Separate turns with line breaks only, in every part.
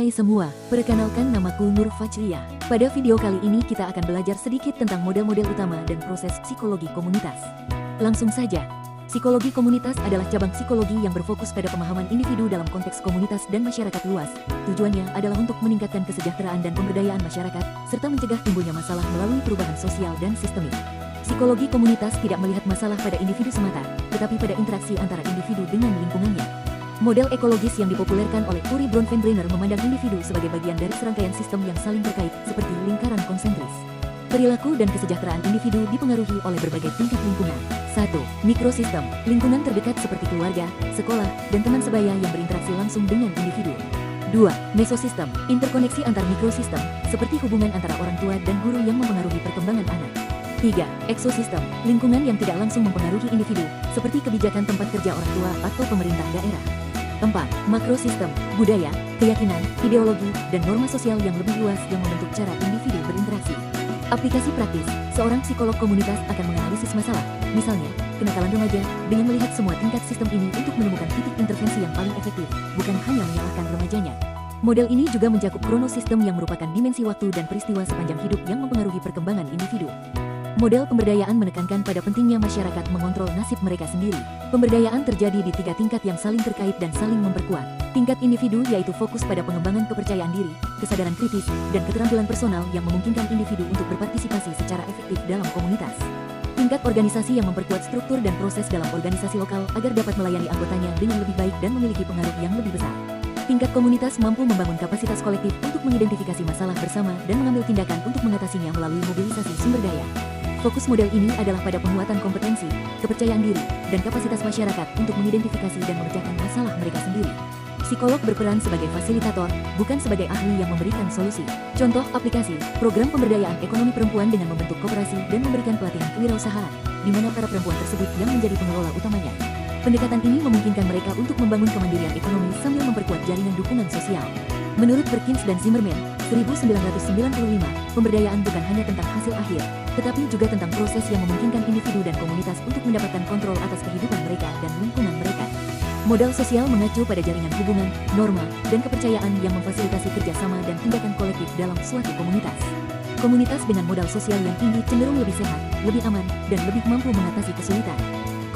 Hai semua, perkenalkan namaku Nur Fajriah. Pada video kali ini kita akan belajar sedikit tentang model-model utama dan proses psikologi komunitas. Langsung saja, psikologi komunitas adalah cabang psikologi yang berfokus pada pemahaman individu dalam konteks komunitas dan masyarakat luas. Tujuannya adalah untuk meningkatkan kesejahteraan dan pemberdayaan masyarakat, serta mencegah timbulnya masalah melalui perubahan sosial dan sistemik. Psikologi komunitas tidak melihat masalah pada individu semata, tetapi pada interaksi antara individu dengan lingkungannya. Model ekologis yang dipopulerkan oleh Uri Bronfenbrenner memandang individu sebagai bagian dari serangkaian sistem yang saling terkait, seperti lingkaran konsentris. Perilaku dan kesejahteraan individu dipengaruhi oleh berbagai tingkat lingkungan. 1. Mikrosistem, lingkungan terdekat seperti keluarga, sekolah, dan teman sebaya yang berinteraksi langsung dengan individu. 2. Mesosistem, interkoneksi antar mikrosistem, seperti hubungan antara orang tua dan guru yang mempengaruhi perkembangan anak. 3. Eksosistem, lingkungan yang tidak langsung mempengaruhi individu, seperti kebijakan tempat kerja orang tua atau pemerintah daerah. 4. Makrosistem, budaya, keyakinan, ideologi, dan norma sosial yang lebih luas yang membentuk cara individu berinteraksi. Aplikasi praktis, seorang psikolog komunitas akan menganalisis masalah, misalnya, kenakalan remaja, dengan melihat semua tingkat sistem ini untuk menemukan titik intervensi yang paling efektif, bukan hanya menyalahkan remajanya. Model ini juga mencakup kronosistem yang merupakan dimensi waktu dan peristiwa sepanjang hidup yang mempengaruhi perkembangan individu. Model pemberdayaan menekankan pada pentingnya masyarakat mengontrol nasib mereka sendiri. Pemberdayaan terjadi di 3 tingkat yang saling terkait dan saling memperkuat. Tingkat individu yaitu fokus pada pengembangan kepercayaan diri, kesadaran kritis, dan keterampilan personal yang memungkinkan individu untuk berpartisipasi secara efektif dalam komunitas. Tingkat organisasi yang memperkuat struktur dan proses dalam organisasi lokal agar dapat melayani anggotanya dengan lebih baik dan memiliki pengaruh yang lebih besar. Tingkat komunitas mampu membangun kapasitas kolektif untuk mengidentifikasi masalah bersama dan mengambil tindakan untuk mengatasinya melalui mobilisasi sumber daya. Fokus model ini adalah pada penguatan kompetensi, kepercayaan diri, dan kapasitas masyarakat untuk mengidentifikasi dan memecahkan masalah mereka sendiri. Psikolog berperan sebagai fasilitator, bukan sebagai ahli yang memberikan solusi. Contoh aplikasi, program pemberdayaan ekonomi perempuan dengan membentuk koperasi dan memberikan pelatihan kewirausahaan, di mana para perempuan tersebut yang menjadi pengelola utamanya. Pendekatan ini memungkinkan mereka untuk membangun kemandirian ekonomi sambil memperkuat jaringan dukungan sosial. Menurut Perkins dan Zimmerman, 1995, pemberdayaan bukan hanya tentang hasil akhir, tetapi juga tentang proses yang memungkinkan individu dan komunitas untuk mendapatkan kontrol atas kehidupan mereka dan lingkungan mereka. Modal sosial mengacu pada jaringan hubungan, norma, dan kepercayaan yang memfasilitasi kerjasama dan tindakan kolektif dalam suatu komunitas. Komunitas dengan modal sosial yang tinggi cenderung lebih sehat, lebih aman, dan lebih mampu mengatasi kesulitan.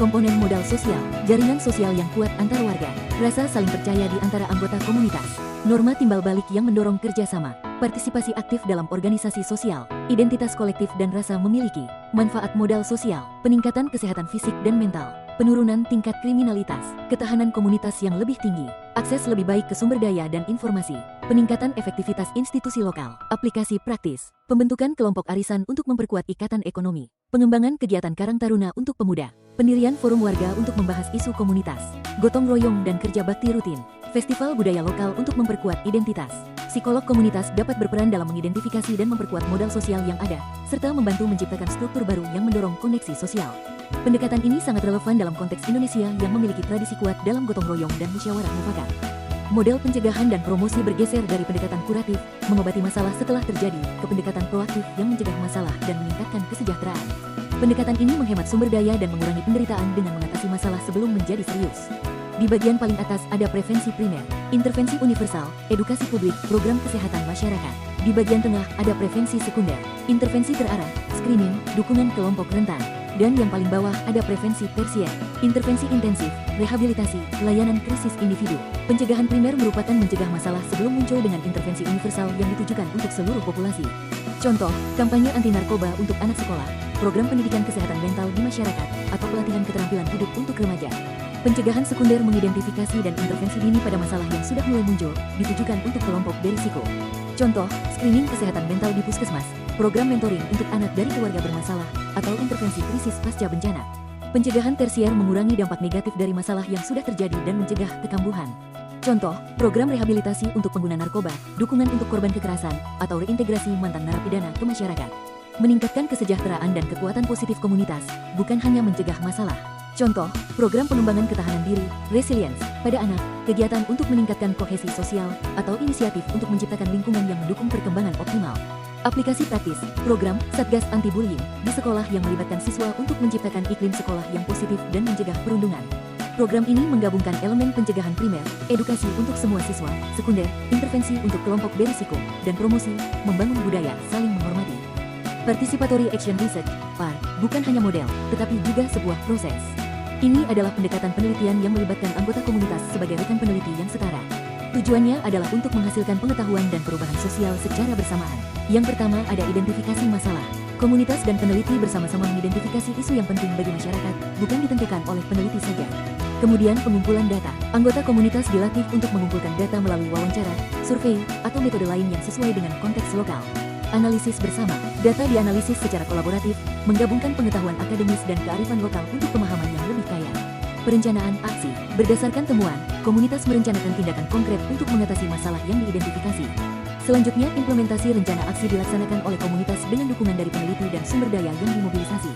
Komponen modal sosial, jaringan sosial yang kuat antar warga, rasa saling percaya di antara anggota komunitas, norma timbal balik yang mendorong kerjasama, partisipasi aktif dalam organisasi sosial, identitas kolektif dan rasa memiliki, manfaat modal sosial, peningkatan kesehatan fisik dan mental, penurunan tingkat kriminalitas, ketahanan komunitas yang lebih tinggi, akses lebih baik ke sumber daya dan informasi, peningkatan efektivitas institusi lokal, aplikasi praktis, pembentukan kelompok arisan untuk memperkuat ikatan ekonomi, pengembangan kegiatan Karang Taruna untuk pemuda, pendirian forum warga untuk membahas isu komunitas, gotong royong dan kerja bakti rutin, festival budaya lokal untuk memperkuat identitas. Psikolog komunitas dapat berperan dalam mengidentifikasi dan memperkuat modal sosial yang ada, serta membantu menciptakan struktur baru yang mendorong koneksi sosial. Pendekatan ini sangat relevan dalam konteks Indonesia yang memiliki tradisi kuat dalam gotong royong dan musyawarah mufakat. Model pencegahan dan promosi bergeser dari pendekatan kuratif, mengobati masalah setelah terjadi, ke pendekatan proaktif yang mencegah masalah dan meningkatkan kesejahteraan. Pendekatan ini menghemat sumber daya dan mengurangi penderitaan dengan mengatasi masalah sebelum menjadi serius. Di bagian paling atas ada prevensi primer, intervensi universal, edukasi publik, program kesehatan masyarakat. Di bagian tengah ada prevensi sekunder, intervensi terarah, screening, dukungan kelompok rentan. Dan yang paling bawah ada prevensi tersier, intervensi intensif, rehabilitasi, layanan krisis individu. Pencegahan primer merupakan mencegah masalah sebelum muncul dengan intervensi universal yang ditujukan untuk seluruh populasi. Contoh, kampanye anti narkoba untuk anak sekolah, program pendidikan kesehatan mental di masyarakat, atau pelatihan keterampilan hidup untuk remaja. Pencegahan sekunder mengidentifikasi dan intervensi dini pada masalah yang sudah mulai muncul, ditujukan untuk kelompok berisiko. Contoh, screening kesehatan mental di puskesmas, program mentoring untuk anak dari keluarga bermasalah, atau intervensi krisis pasca bencana. Pencegahan tersier mengurangi dampak negatif dari masalah yang sudah terjadi dan mencegah kekambuhan. Contoh, program rehabilitasi untuk pengguna narkoba, dukungan untuk korban kekerasan, atau reintegrasi mantan narapidana ke masyarakat. Meningkatkan kesejahteraan dan kekuatan positif komunitas, bukan hanya mencegah masalah. Contoh, program pengembangan ketahanan diri, resilience, pada anak, kegiatan untuk meningkatkan kohesi sosial, atau inisiatif untuk menciptakan lingkungan yang mendukung perkembangan optimal. Aplikasi praktis, program Satgas Anti-Bullying di sekolah yang melibatkan siswa untuk menciptakan iklim sekolah yang positif dan mencegah perundungan. Program ini menggabungkan elemen pencegahan primer, edukasi untuk semua siswa, sekunder, intervensi untuk kelompok berisiko, dan promosi, membangun budaya saling menghormati. Participatory Action Research, PAR, bukan hanya model, tetapi juga sebuah proses. Ini adalah pendekatan penelitian yang melibatkan anggota komunitas sebagai rekan peneliti yang setara. Tujuannya adalah untuk menghasilkan pengetahuan dan perubahan sosial secara bersamaan. Yang pertama ada identifikasi masalah. Komunitas dan peneliti bersama-sama mengidentifikasi isu yang penting bagi masyarakat, bukan ditentukan oleh peneliti saja. Kemudian pengumpulan data. Anggota komunitas dilatih untuk mengumpulkan data melalui wawancara, survei, atau metode lain yang sesuai dengan konteks lokal. Analisis bersama. Data dianalisis secara kolaboratif, menggabungkan pengetahuan akademis dan kearifan lokal untuk pemahaman yang lebih kaya. Perencanaan aksi. Berdasarkan temuan, komunitas merencanakan tindakan konkret untuk mengatasi masalah yang diidentifikasi. Selanjutnya, implementasi rencana aksi dilaksanakan oleh komunitas dengan dukungan dari peneliti dan sumber daya yang dimobilisasi.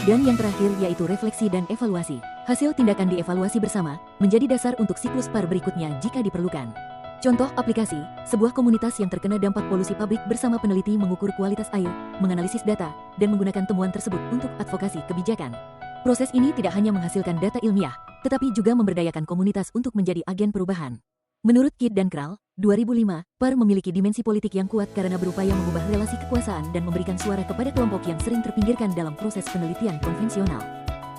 Dan yang terakhir yaitu refleksi dan evaluasi. Hasil tindakan dievaluasi bersama, menjadi dasar untuk siklus PAR berikutnya jika diperlukan. Contoh aplikasi, sebuah komunitas yang terkena dampak polusi pabrik bersama peneliti mengukur kualitas air, menganalisis data, dan menggunakan temuan tersebut untuk advokasi kebijakan. Proses ini tidak hanya menghasilkan data ilmiah, tetapi juga memberdayakan komunitas untuk menjadi agen perubahan. Menurut Kidd dan Kral, 2005, PAR memiliki dimensi politik yang kuat karena berupaya mengubah relasi kekuasaan dan memberikan suara kepada kelompok yang sering terpinggirkan dalam proses penelitian konvensional.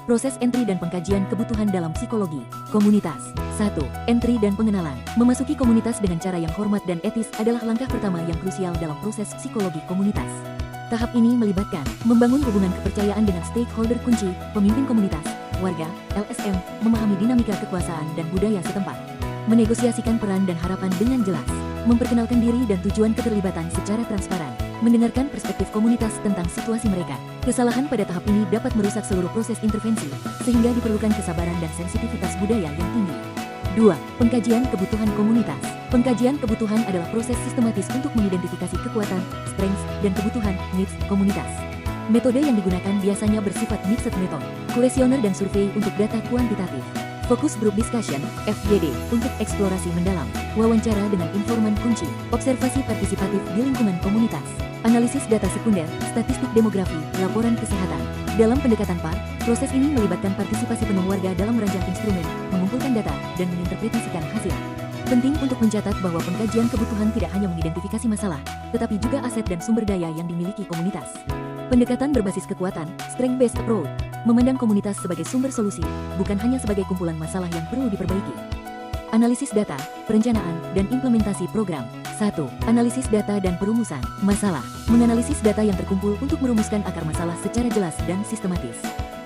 Proses entry dan pengkajian kebutuhan dalam psikologi komunitas. 1. Entry dan pengenalan. Memasuki komunitas dengan cara yang hormat dan etis adalah langkah pertama yang krusial dalam proses psikologi komunitas. Tahap ini melibatkan membangun hubungan kepercayaan dengan stakeholder kunci, pemimpin komunitas, warga, LSM, memahami dinamika kekuasaan dan budaya setempat. Menegosiasikan peran dan harapan dengan jelas, memperkenalkan diri dan tujuan keterlibatan secara transparan, mendengarkan perspektif komunitas tentang situasi mereka. Kesalahan pada tahap ini dapat merusak seluruh proses intervensi, sehingga diperlukan kesabaran dan sensitivitas budaya yang tinggi. 2. Pengkajian kebutuhan komunitas. Pengkajian kebutuhan adalah proses sistematis untuk mengidentifikasi kekuatan, strengths, dan kebutuhan needs komunitas. Metode yang digunakan biasanya bersifat mixed method, kuesioner dan survei untuk data kuantitatif. Focus Group Discussion, FGD, untuk eksplorasi mendalam, wawancara dengan informan kunci, observasi partisipatif di lingkungan komunitas, analisis data sekunder, statistik demografi, laporan kesehatan. Dalam pendekatan PAR, proses ini melibatkan partisipasi penuh warga dalam merancang instrumen, mengumpulkan data, dan menginterpretasikan hasil. Penting untuk mencatat bahwa pengkajian kebutuhan tidak hanya mengidentifikasi masalah, tetapi juga aset dan sumber daya yang dimiliki komunitas. Pendekatan berbasis kekuatan, strength-based approach, memandang komunitas sebagai sumber solusi, bukan hanya sebagai kumpulan masalah yang perlu diperbaiki. Analisis data, perencanaan, dan implementasi program. 1. Analisis data dan perumusan masalah. Menganalisis data yang terkumpul untuk merumuskan akar masalah secara jelas dan sistematis.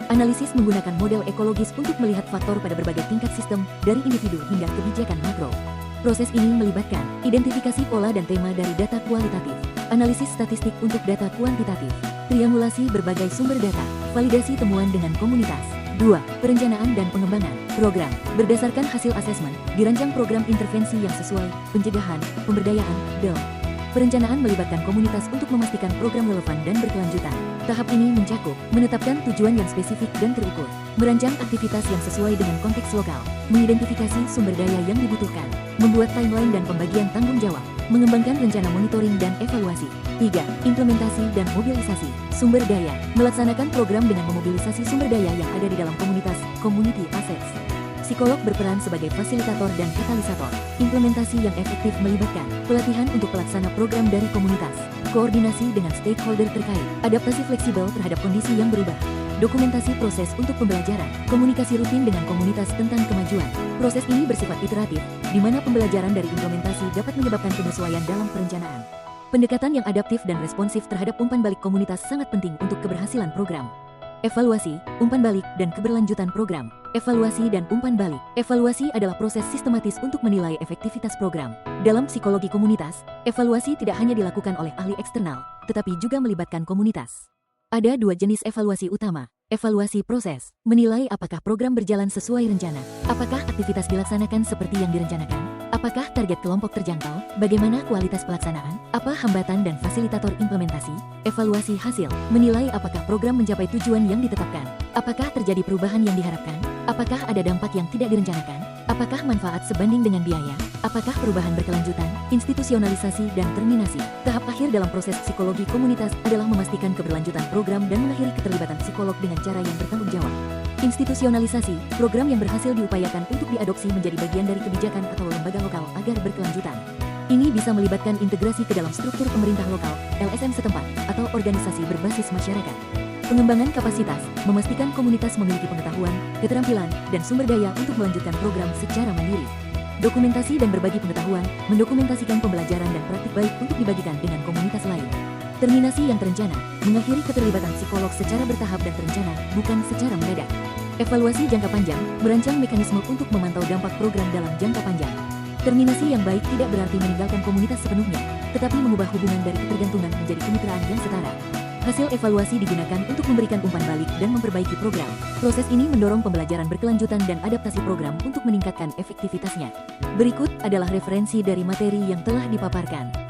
Analisis menggunakan model ekologis untuk melihat faktor pada berbagai tingkat sistem, dari individu hingga kebijakan makro. Proses ini melibatkan identifikasi pola dan tema dari data kualitatif, analisis statistik untuk data kuantitatif, triangulasi berbagai sumber data, validasi temuan dengan komunitas. 2. Perencanaan dan pengembangan program. Berdasarkan hasil asesmen, dirancang program intervensi yang sesuai, pencegahan, pemberdayaan, dan perencanaan melibatkan komunitas untuk memastikan program relevan dan berkelanjutan. Tahap ini mencakup menetapkan tujuan yang spesifik dan terukur, merancang aktivitas yang sesuai dengan konteks lokal, mengidentifikasi sumber daya yang dibutuhkan, membuat timeline dan pembagian tanggung jawab, mengembangkan rencana monitoring dan evaluasi. 3. Implementasi dan mobilisasi sumber daya. Melaksanakan program dengan memobilisasi sumber daya yang ada di dalam komunitas, community assets. Psikolog berperan sebagai fasilitator dan katalisator. Implementasi yang efektif melibatkan pelatihan untuk pelaksana program dari komunitas, koordinasi dengan stakeholder terkait, adaptasi fleksibel terhadap kondisi yang berubah, dokumentasi proses untuk pembelajaran, komunikasi rutin dengan komunitas tentang kemajuan. Proses ini bersifat iteratif, di mana pembelajaran dari implementasi dapat menyebabkan penyesuaian dalam perencanaan. Pendekatan yang adaptif dan responsif terhadap umpan balik komunitas sangat penting untuk keberhasilan program. Evaluasi, umpan balik, dan keberlanjutan program. Evaluasi dan umpan balik. Evaluasi adalah proses sistematis untuk menilai efektivitas program. Dalam psikologi komunitas, evaluasi tidak hanya dilakukan oleh ahli eksternal, tetapi juga melibatkan komunitas. Ada dua jenis evaluasi utama. Evaluasi proses, menilai apakah program berjalan sesuai rencana. Apakah aktivitas dilaksanakan seperti yang direncanakan? Apakah target kelompok terjangkau? Bagaimana kualitas pelaksanaan? Apa hambatan dan fasilitator implementasi? Evaluasi hasil, menilai apakah program mencapai tujuan yang ditetapkan. Apakah terjadi perubahan yang diharapkan? Apakah ada dampak yang tidak direncanakan? Apakah manfaat sebanding dengan biaya? Apakah perubahan berkelanjutan? Institusionalisasi dan terminasi. Tahap akhir dalam proses psikologi komunitas adalah memastikan keberlanjutan program dan mengakhiri keterlibatan psikolog dengan cara yang bertanggung jawab. Institusionalisasi, program yang berhasil diupayakan untuk diadopsi menjadi bagian dari kebijakan atau lembaga lokal agar berkelanjutan. Ini bisa melibatkan integrasi ke dalam struktur pemerintah lokal, LSM setempat, atau organisasi berbasis masyarakat. Pengembangan kapasitas, memastikan komunitas memiliki pengetahuan, keterampilan, dan sumber daya untuk melanjutkan program secara mandiri. Dokumentasi dan berbagi pengetahuan, mendokumentasikan pembelajaran dan praktik baik untuk dibagikan dengan komunitas lain. Terminasi yang terencana, mengakhiri keterlibatan psikolog secara bertahap dan terencana, bukan secara mendadak. Evaluasi jangka panjang, merancang mekanisme untuk memantau dampak program dalam jangka panjang. Terminasi yang baik tidak berarti meninggalkan komunitas sepenuhnya, tetapi mengubah hubungan dari ketergantungan menjadi kemitraan yang setara. Hasil evaluasi digunakan untuk memberikan umpan balik dan memperbaiki program. Proses ini mendorong pembelajaran berkelanjutan dan adaptasi program untuk meningkatkan efektivitasnya. Berikut adalah referensi dari materi yang telah dipaparkan.